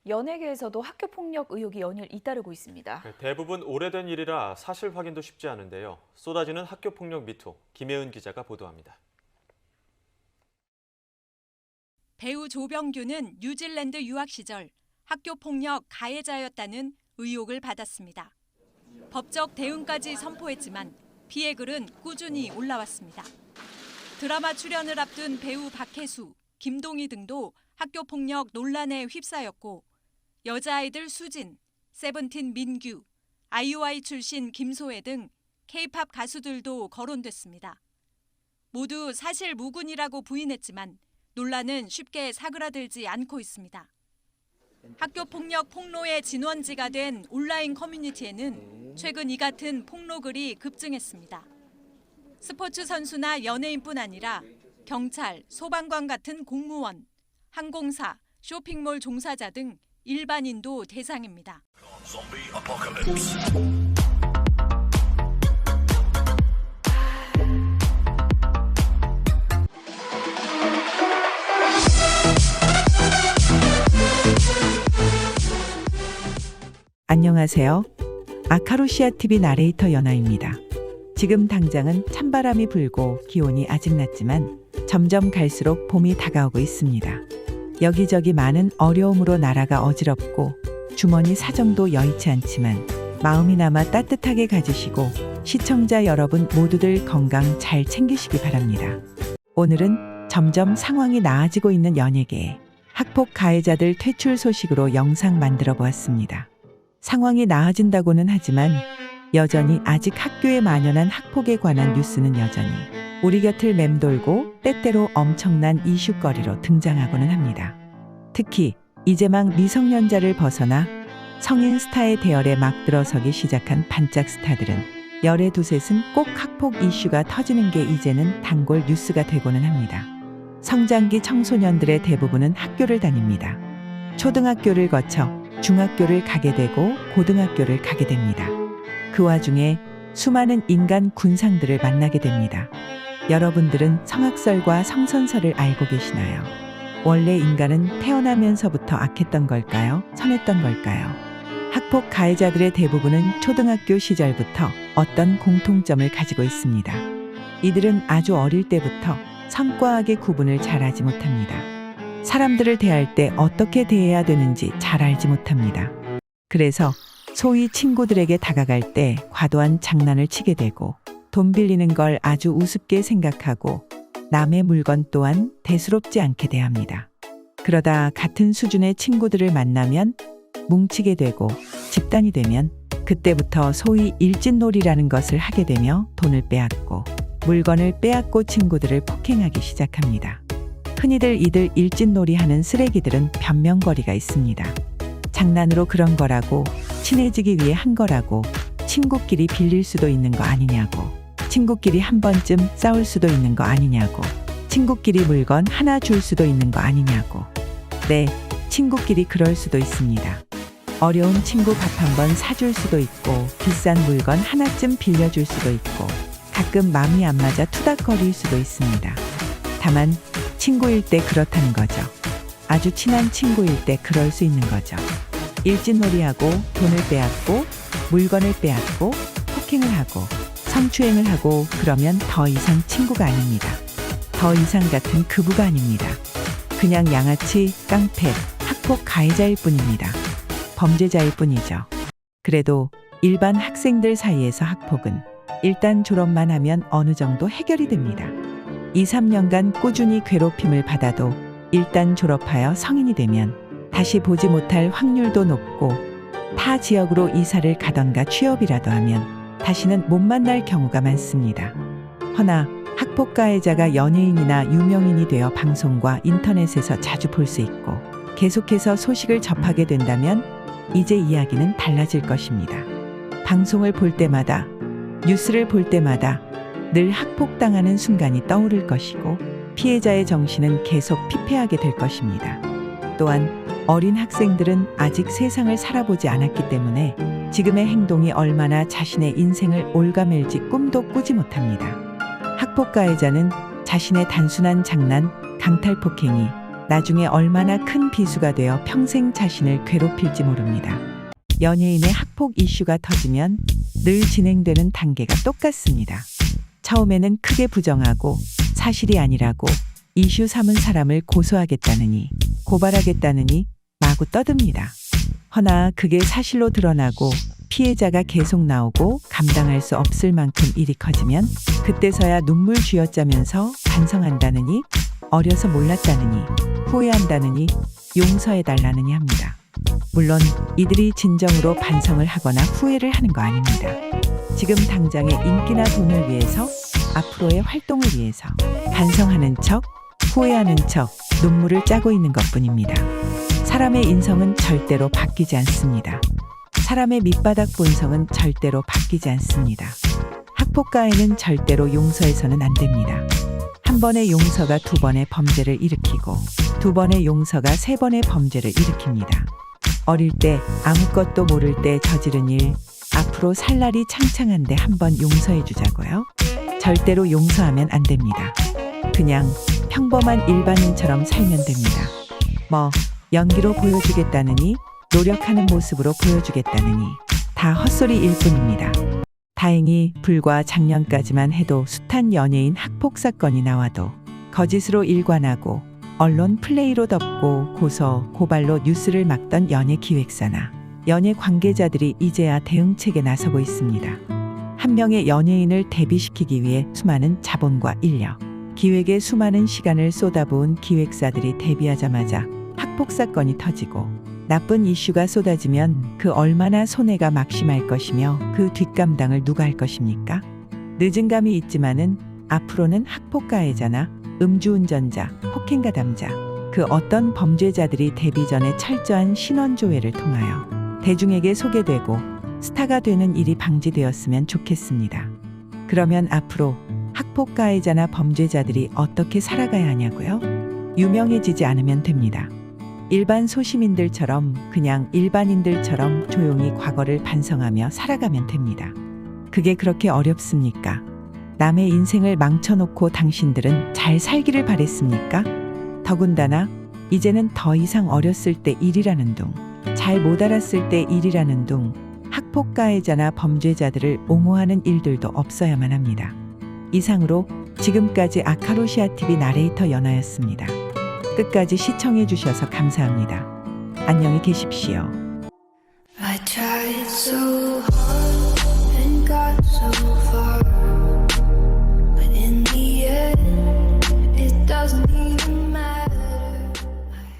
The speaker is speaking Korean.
연예계에서도 학교폭력 의혹이 연일 잇따르고 있습니다. 대부분 오래된 일이라 사실 확인도 쉽지 않은데요. 쏟아지는 학교폭력 미투, 김혜은 기자가 보도합니다. 배우 조병규는 뉴질랜드 유학 시절 학교폭력 가해자였다는 의혹을 받았습니다. 법적 대응까지 선포했지만 피해 글은 꾸준히 올라왔습니다. 드라마 출연을 앞둔 배우 박혜수, 김동희 등도 학교폭력 논란에 휩싸였고 여자아이들 수진, 세븐틴 민규, 아이오아이 출신 김소혜 등 K-팝 가수들도 거론됐습니다. 모두 사실 무근이라고 부인했지만 논란은 쉽게 사그라들지 않고 있습니다. 학교폭력 폭로의 진원지가 된 온라인 커뮤니티에는 최근 이 같은 폭로글이 급증했습니다. 스포츠 선수나 연예인뿐 아니라 경찰, 소방관 같은 공무원, 항공사, 쇼핑몰 종사자 등 일반인도 대상입니다. 안녕하세요. 아카루시아 TV 나레이터 연아입니다. 지금 당장은 찬바람이 불고 기온이 아직 낮지만 점점 갈수록 봄이 다가오고 있습니다. 여기저기 많은 어려움으로 나라가 어지럽고 주머니 사정도 여의치 않지만 마음이나마 따뜻하게 가지시고 시청자 여러분 모두들 건강 잘 챙기시기 바랍니다. 오늘은 점점 상황이 나아지고 있는 연예계에 학폭 가해자들 퇴출 소식으로 영상 만들어 보았습니다. 상황이 나아진다고는 하지만 여전히 아직 학교에 만연한 학폭에 관한 뉴스는 여전히 우리 곁을 맴돌고 때때로 엄청난 이슈거리로 등장하고는 합니다. 특히 이제 막 미성년자를 벗어나 성인 스타의 대열에 막 들어서기 시작한 반짝 스타들은 열의 두셋은 꼭 학폭 이슈가 터지는 게 이제는 단골 뉴스가 되고는 합니다. 성장기 청소년들의 대부분은 학교를 다닙니다. 초등학교를 거쳐 중학교를 가게 되고 고등학교를 가게 됩니다. 그 와중에 수많은 인간 군상들을 만나게 됩니다. 여러분들은 성악설과 성선설을 알고 계시나요? 원래 인간은 태어나면서부터 악했던 걸까요? 선했던 걸까요? 학폭 가해자들의 대부분은 초등학교 시절부터 어떤 공통점을 가지고 있습니다. 이들은 아주 어릴 때부터 성과학의 구분을 잘하지 못합니다. 사람들을 대할 때 어떻게 대해야 되는지 잘 알지 못합니다. 그래서 소위 친구들에게 다가갈 때 과도한 장난을 치게 되고 돈 빌리는 걸 아주 우습게 생각하고 남의 물건 또한 대수롭지 않게 대합니다. 그러다 같은 수준의 친구들을 만나면 뭉치게 되고 집단이 되면 그때부터 소위 일진놀이라는 것을 하게 되며 돈을 빼앗고 물건을 빼앗고 친구들을 폭행하기 시작합니다. 흔히들 이들 일진놀이 하는 쓰레기들은 변명거리가 있습니다. 장난으로 그런 거라고, 친해지기 위해 한 거라고, 친구끼리 빌릴 수도 있는 거 아니냐고, 친구끼리 한 번쯤 싸울 수도 있는 거 아니냐고, 친구끼리 물건 하나 줄 수도 있는 거 아니냐고. 네, 친구끼리 그럴 수도 있습니다. 어려운 친구 밥 한 번 사줄 수도 있고, 비싼 물건 하나쯤 빌려줄 수도 있고, 가끔 마음이 안 맞아 투닥거릴 수도 있습니다. 다만 친구일 때 그렇다는 거죠. 아주 친한 친구일 때 그럴 수 있는 거죠. 일진놀이하고 돈을 빼앗고 물건을 빼앗고 폭행을 하고 성추행을 하고 그러면 더 이상 친구가 아닙니다. 더 이상 같은 그부가 아닙니다. 그냥 양아치, 깡패, 학폭 가해자일 뿐입니다. 범죄자일 뿐이죠. 그래도 일반 학생들 사이에서 학폭은 일단 졸업만 하면 어느 정도 해결이 됩니다. 2, 3년간 꾸준히 괴롭힘을 받아도 일단 졸업하여 성인이 되면 다시 보지 못할 확률도 높고 타 지역으로 이사를 가던가 취업이라도 하면 다시는 못 만날 경우가 많습니다. 허나 학폭 가해자가 연예인이나 유명인이 되어 방송과 인터넷에서 자주 볼 수 있고 계속해서 소식을 접하게 된다면 이제 이야기는 달라질 것입니다. 방송을 볼 때마다 뉴스를 볼 때마다 늘 학폭당하는 순간이 떠오를 것이고 피해자의 정신은 계속 피폐하게 될 것입니다. 또한 어린 학생들은 아직 세상을 살아보지 않았기 때문에 지금의 행동이 얼마나 자신의 인생을 올가맬지 꿈도 꾸지 못합니다. 학폭 가해자는 자신의 단순한 장난, 강탈 폭행이 나중에 얼마나 큰 비수가 되어 평생 자신을 괴롭힐지 모릅니다. 연예인의 학폭 이슈가 터지면 늘 진행되는 단계가 똑같습니다. 처음에는 크게 부정하고 사실이 아니라고 이슈 삼은 사람을 고소하겠다느니 고발하겠다느니 마구 떠듭니다. 허나 그게 사실로 드러나고 피해자가 계속 나오고 감당할 수 없을 만큼 일이 커지면 그때서야 눈물 쥐어짜면서 반성한다느니 어려서 몰랐다느니 후회한다느니 용서해달라느니 합니다. 물론 이들이 진정으로 반성을 하거나 후회를 하는 거 아닙니다. 지금 당장의 인기나 돈을 위해서 앞으로의 활동을 위해서 반성하는 척, 후회하는 척 눈물을 짜고 있는 것뿐입니다. 사람의 인성은 절대로 바뀌지 않습니다. 사람의 밑바닥 본성은 절대로 바뀌지 않습니다. 학폭가해는 절대로 용서해서는 안 됩니다. 한 번의 용서가 두 번의 범죄를 일으키고 두 번의 용서가 세 번의 범죄를 일으킵니다. 어릴 때 아무것도 모를 때 저지른 일 앞으로 살 날이 창창한데 한번 용서해 주자고요. 절대로 용서하면 안 됩니다. 그냥 평범한 일반인처럼 살면 됩니다. 뭐 연기로 보여주겠다느니 노력하는 모습으로 보여주겠다느니 다 헛소리일 뿐입니다. 다행히 불과 작년까지만 해도 숱한 연예인 학폭 사건이 나와도 거짓으로 일관하고 언론 플레이로 덮고 고소, 고발로 뉴스를 막던 연예 기획사나 연예 관계자들이 이제야 대응책에 나서고 있습니다. 한 명의 연예인을 데뷔시키기 위해 수많은 자본과 인력, 기획에 수많은 시간을 쏟아부은 기획사들이 데뷔하자마자 학폭 사건이 터지고 나쁜 이슈가 쏟아지면 그 얼마나 손해가 막심할 것이며 그 뒷감당을 누가 할 것입니까? 늦은 감이 있지만은 앞으로는 학폭 가해자나 음주운전자, 폭행가담자, 그 어떤 범죄자들이 데뷔 전에 철저한 신원조회를 통하여 대중에게 소개되고 스타가 되는 일이 방지되었으면 좋겠습니다. 그러면 앞으로 학폭 가해자나 범죄자들이 어떻게 살아가야 하냐고요? 유명해지지 않으면 됩니다. 일반 소시민들처럼 그냥 일반인들처럼 조용히 과거를 반성하며 살아가면 됩니다. 그게 그렇게 어렵습니까? 남의 인생을 망쳐놓고 당신들은 잘 살기를 바랬습니까? 더군다나 이제는 더 이상 어렸을 때 일이라는 둥, 잘 못 알았을 때 일이라는 둥, 학폭 가해자나 범죄자들을 옹호하는 일들도 없어야만 합니다. 이상으로 지금까지 아카로시아TV 나레이터 연아였습니다. 끝까지 시청해 주셔서 감사합니다. 안녕히 계십시오. I tried so hard and got so